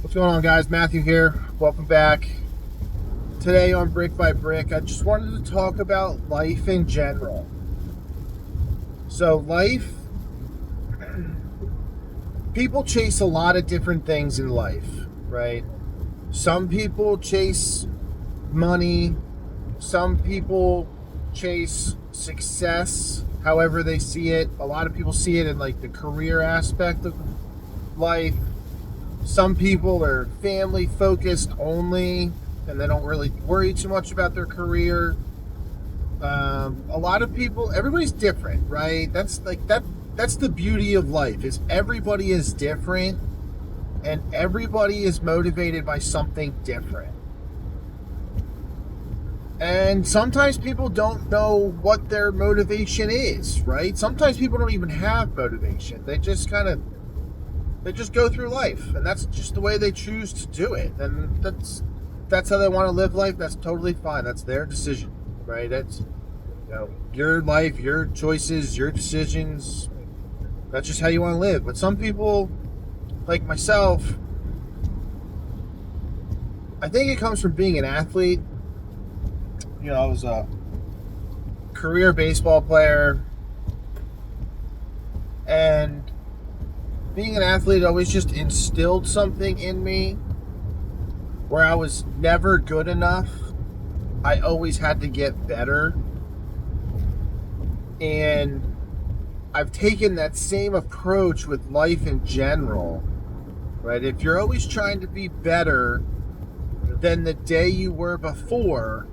What's going on, guys? Matthew here. Welcome back. Today on Brick by Brick, I just wanted to talk about life in general. So, life, people chase a lot of different things in life, right? Some people chase money, some people chase success, however they see it. A lot of people see it in like the career aspect of life. Some people are family focused only and they don't really worry too much about their career. A lot of people, everybody's different, right? That's the beauty of life, is everybody is different and everybody is motivated by something different. And sometimes people don't know what their motivation is, right? Sometimes people don't even have motivation. They just go through life, and that's just the way they choose to do it. And that's how they want to live life. That's totally fine. That's their decision, right? That's your life, your choices, your decisions. That's just how you want to live. But some people, like myself, I think it comes from being an athlete. I was a career baseball player, and being an athlete always just instilled something in me where I was never good enough. I always had to get better. And I've taken that same approach with life in general, right? If you're always trying to be better than the day you were before,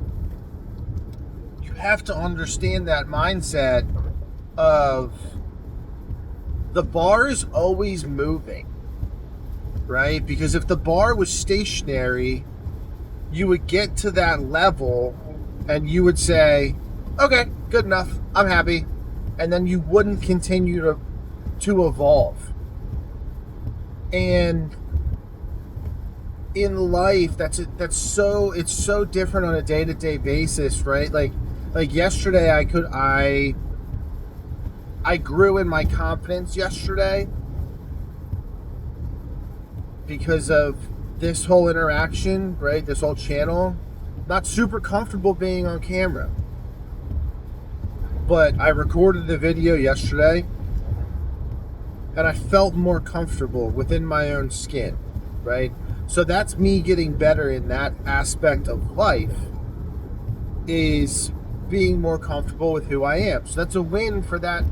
you have to understand that mindset of the bar is always moving, right? Because if the bar was stationary, you would get to that level and you would say, okay, good enough, I'm happy. And then you wouldn't continue to evolve. And in life, it's so different on a day-to-day basis, right? Like yesterday I grew in my confidence yesterday because of this whole interaction, right? This whole channel. Not super comfortable being on camera, but I recorded the video yesterday and I felt more comfortable within my own skin, right? So that's me getting better in that aspect of life, is being more comfortable with who I am. So that's a win for that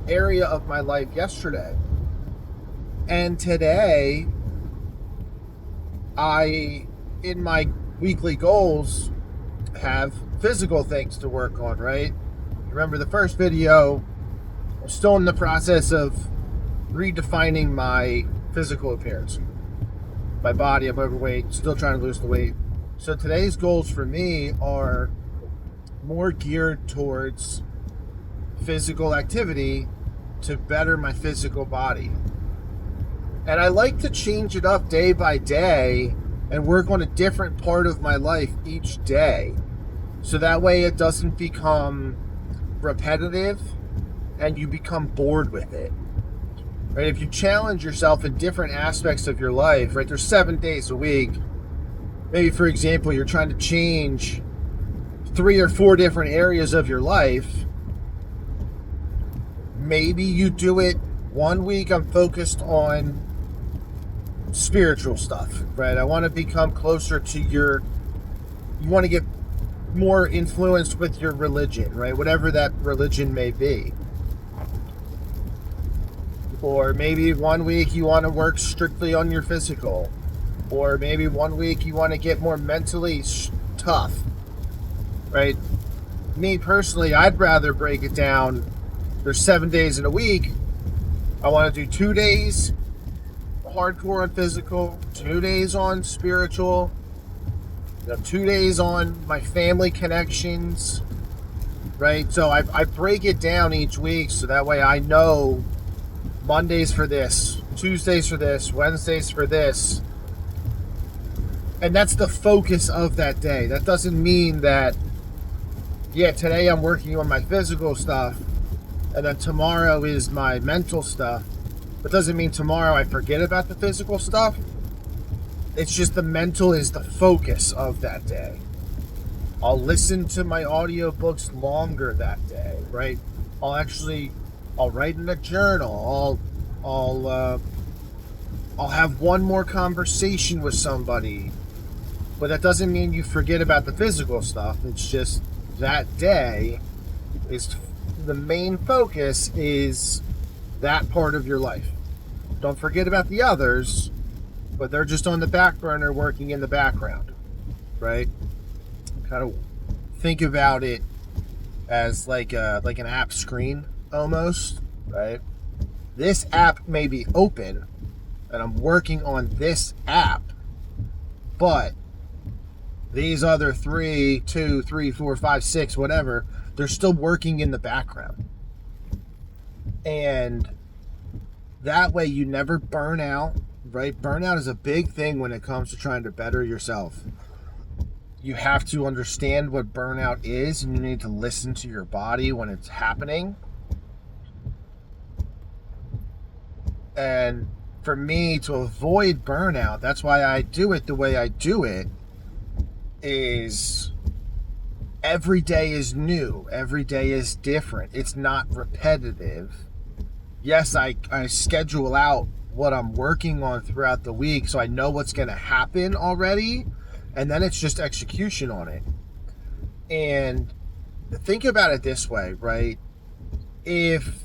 area of my life yesterday. And today, in my weekly goals, have physical things to work on, right? Remember the first video, I'm still in the process of redefining my physical appearance. My body, I'm overweight, still trying to lose the weight. So today's goals for me are more geared towards physical activity to better my physical body. And I like to change it up day by day and work on a different part of my life each day. So that way it doesn't become repetitive and you become bored with it. Right? If you challenge yourself in different aspects of your life, right? There's 7 days a week. Maybe, for example, you're trying to change 3 or 4 different areas of your life. Maybe you do it one week, I'm focused on spiritual stuff, right? I want to become closer to you want to get more influenced with your religion, right? Whatever that religion may be. Or maybe one week you want to work strictly on your physical. Or maybe one week you want to get more mentally tough, right? Me personally, I'd rather break it down. There's 7 days in a week. I want to do 2 days hardcore on physical, 2 days on spiritual, 2 days on my family connections, right? So I break it down each week so that way I know Mondays for this, Tuesdays for this, Wednesdays for this. And that's the focus of that day. That doesn't mean that, today I'm working on my physical stuff and then tomorrow is my mental stuff. It doesn't mean tomorrow I forget about the physical stuff. It's just the mental is the focus of that day. I'll listen to my audiobooks longer that day, right? I'll write in a journal. I'll have one more conversation with somebody. But that doesn't mean you forget about the physical stuff. It's just that day is the main focus is that part of your life. Don't forget about the others, but they're just on the back burner working in the background, right? Kind of think about it as like an app screen almost, right? This app may be open and I'm working on this app, but these other 3, 2, 3, 4, 5, 6, whatever, they're still working in the background. And that way you never burn out, right? Burnout is a big thing when it comes to trying to better yourself. You have to understand what burnout is, and you need to listen to your body when it's happening. And for me to avoid burnout, that's why I do it the way I do it, is every day is new. Every day is different. It's not repetitive. Yes, I schedule out what I'm working on throughout the week so I know what's going to happen already, and then it's just execution on it. And think about it this way, right? If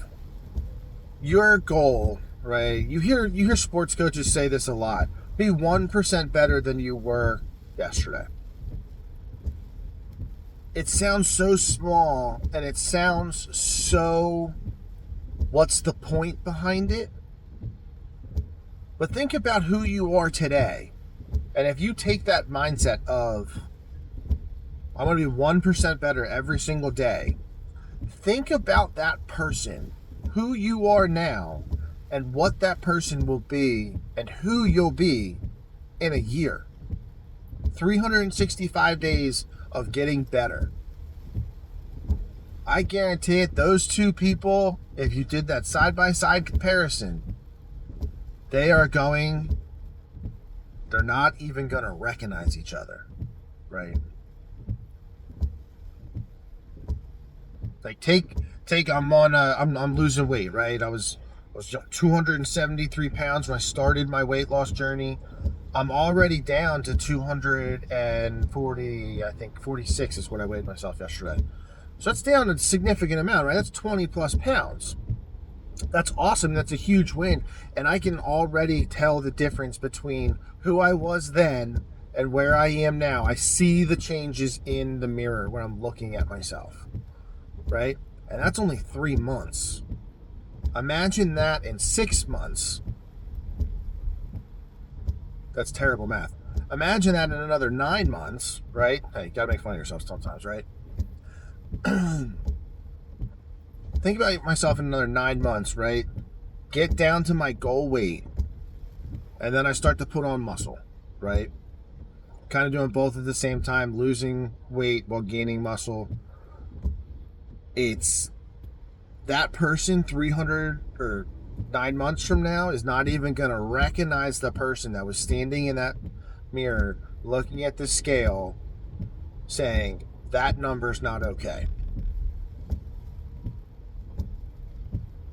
your goal, right, you hear sports coaches say this a lot, be 1% better than you were yesterday. It sounds so small, and it sounds so, what's the point behind it? But think about who you are today. And if you take that mindset of, I want to be 1% better every single day, think about that person, who you are now, and what that person will be, and who you'll be in a year. 365 days of getting better. I guarantee it, those two people, if you did that side-by-side comparison, they're not even going to recognize each other, right? Like take I'm losing weight, right? I was 273 pounds when I started my weight loss journey. I'm already down to 240, I think 46 is what I weighed myself yesterday. So that's down a significant amount, right? That's 20 plus pounds. That's awesome. That's a huge win. And I can already tell the difference between who I was then and where I am now. I see the changes in the mirror when I'm looking at myself, right? And that's only 3 months. Imagine that in 6 months. That's terrible math. Imagine that in another 9 months, right? Hey, you gotta make fun of yourself sometimes, right? Think about myself in another 9 months, right? Get down to my goal weight. And then I start to put on muscle, right? Kind of doing both at the same time, losing weight while gaining muscle. It's that person 300 or 9 months from now is not even going to recognize the person that was standing in that mirror looking at the scale saying that number's not okay.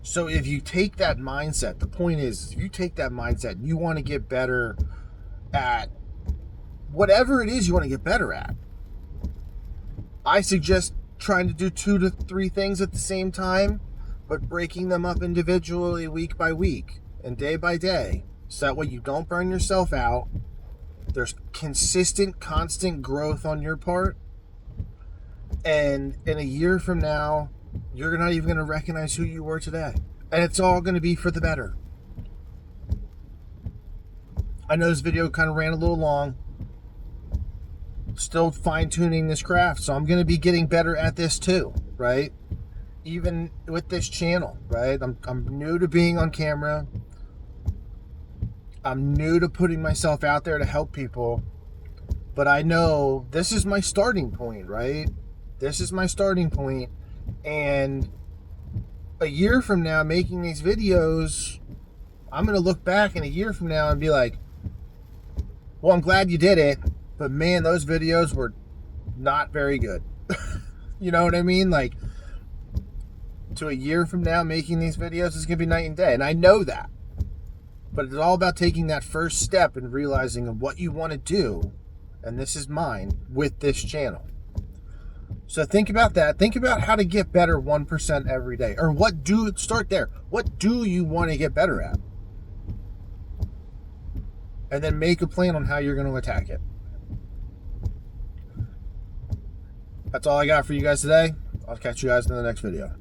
So if you take that mindset, the point is, if you take that mindset and you want to get better at whatever it is you want to get better at, I suggest trying to do 2 to 3 things at the same time, but breaking them up individually week by week and day by day. So that way you don't burn yourself out. There's consistent, constant growth on your part. And in a year from now, you're not even going to recognize who you were today. And it's all going to be for the better. I know this video kind of ran a little long. Still fine-tuning this craft, so I'm going to be getting better at this too, right? Even with this channel, right? I'm new to being on camera. I'm new to putting myself out there to help people. But I know this is my starting point, right? This is my starting point. And a year from now, making these videos, I'm going to look back in a year from now and be like, Well, I'm glad you did it, but man, those videos were not very good. You know what I mean? Like, to a year from now, making these videos is going to be night and day. And I know that. But it's all about taking that first step and realizing of what you want to do, and this is mine, with this channel. So think about that. Think about how to get better 1% every day. Or start there. What do you want to get better at? And then make a plan on how you're going to attack it. That's all I got for you guys today. I'll catch you guys in the next video.